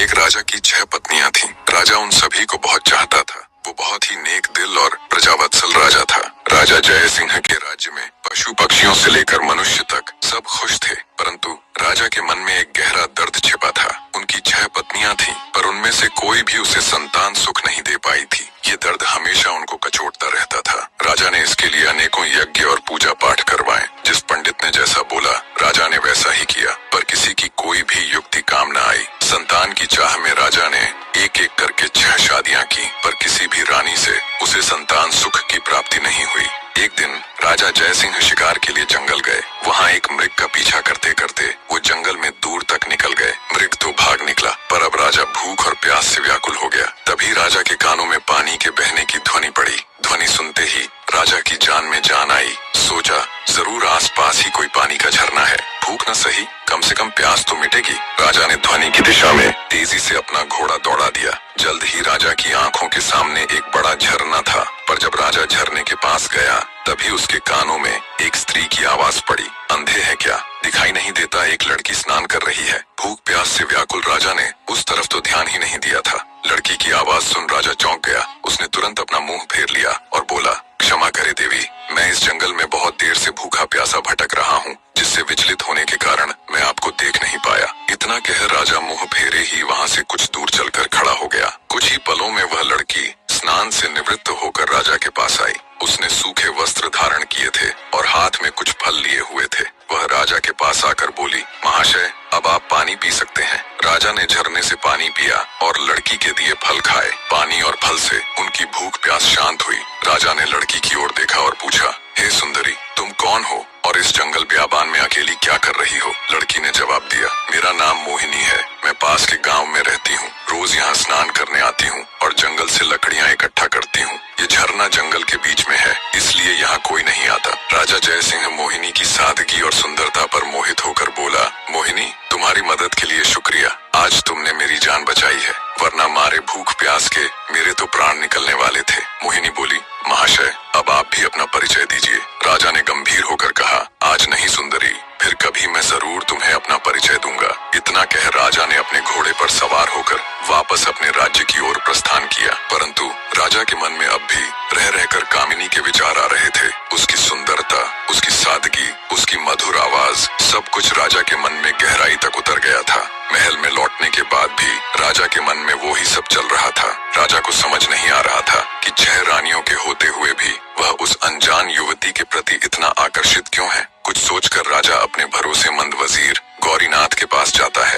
एक राजा की 6 पत्नियां थीं। राजा उन सभी को बहुत चाहता था। वो बहुत ही नेक दिल और प्रजावत्सल राजा था। राजा जय सिंह के राज्य में पशु पक्षियों से लेकर मनुष्य तक सब खुश थे, परंतु राजा के मन में एक गहरा दर्द छिपा था। उनकी 6 पत्नियां थीं, पर उनमें से कोई भी उसे संतान सुख नहीं दे पाई थी। ये दर्द हमेशा उनको कचोटता रहता था। राजा ने इसके लिए अनेकों यज्ञ और पूजा पाठ करवाए। जिस पंडित ने जैसा बोला, राजा ने वैसा ही किया, पर किसी की कोई भी युक्ति काम न आई। संतान की चाह में राजा ने एक एक करके 6 शादियां की, पर किसी भी रानी से उसे संतान सुख की प्राप्ति नहीं हुई। एक दिन राजा जय सिंह शिकार के लिए जंगल गए। वहाँ एक मृग का पीछा करते करते वो जंगल में दूर तक निकल गए। मृग तो भाग निकला, पर अब राजा भूख और प्यास से व्याकुल हो गया। तभी राजा के कानों में पानी के बहने की ध्वनि पड़ी। ध्वनि सुनते ही राजा की जान में जान आई। सोचा, जरूर आसपास ही कोई पानी का झरना है। भूख न सही, कम से कम प्यास तो मिटेगी। राजा ने ध्वनि की दिशा में तेजी से अपना घोड़ा दौड़ा दिया। जल्द ही राजा की आंखों के सामने एक बड़ा झरना था, पर जब राजा झरने के पास गया, तभी उसके कानों में एक स्त्री की आवाज पड़ी। अंधे हैं क्या? दिखाई नहीं देता एक लड़की स्नान कर रही है। भूख प्यास से व्याकुल राजा ने उस तरफ तो ध्यान ही नहीं दिया था। लड़की की आवाज सुन राजा चौंक गया। उसने तुरंत अपना मुंह फेर लिया और बोला, क्षमा करे देवी, मैं इस जंगल में बहुत देर से भूखा प्यासा भटक रहा हूँ, जिससे विचलित होने के कारण मैं आपको देख नहीं पाया। इतना कह राजा मुंह फेरे ही वहाँ से कुछ दूर चलकर खड़ा हो गया। कुछ ही पलों में वह लड़की स्नान से निवृत्त होकर राजा के पास आई। उसने सूखे वस्त्र धारण किए थे और हाथ में कुछ फल लिए हुए थे। वह राजा के पास आकर बोली, महाशय, अब आप पानी पी सकते हैं। राजा ने झरने से पानी पिया और लड़की के दिए फल खाए। पानी और फल से उनकी भूख प्यास शांत हुई। राजा ने लड़की की ओर देखा और पूछा, हे सुंदरी, तुम कौन हो और इस जंगल बियाबान में अकेली क्या कर रही हो? लड़की ने जवाब दिया, मेरा नाम मोहिनी है। मैं पास के गांव में रहती हूँ। रोज यहाँ स्नान करने आती हूँ और जंगल से लकड़ियाँ इकट्ठा करती हूँ। ये झरना जंगल के बीच में है, इसलिए यहाँ कोई नहीं आता। राजा जय सिंह मोहिनी की सादगी और सुंदरता पर मोहित होकर बोला, मोहिनी, तुम्हारी मदद के लिए शुक्रिया। आज तुमने मेरी जान बचाई है, वरना मारे भूख प्यास के मेरे तो प्राण निकलने वाले थे। मोहिनी बोली, महाशय, अब आप भी अपना परिचय दीजिए। राजा ने गंभीर होकर कहा, आज नहीं सुंदरी, फिर कभी मैं जरूर तुम्हें अपना परिचय दूंगा। इतना कह राजा ने अपने घोड़े पर सवार होकर वापस अपने राज्य की ओर प्रस्थान किया। परंतु राजा के मन में अब भी रह रहकर कामिनी के विचार आ रहे थे। उसकी सुंदरता, उसकी सादगी, उसकी मधुर आवाज, सब कुछ राजा के मन में गहराई तक उतर गया था। महल में लौटने के बाद भी राजा के मन में वो ही सब चल रहा था। राजा को समझ नहीं आ रहा था कि 6 रानियों के होते हुए भी वह उस अनजान युवती के प्रति इतना आकर्षित क्यों है। कुछ सोचकर राजा अपने भरोसेमंद वजीर गौरीनाथ के पास जाता है।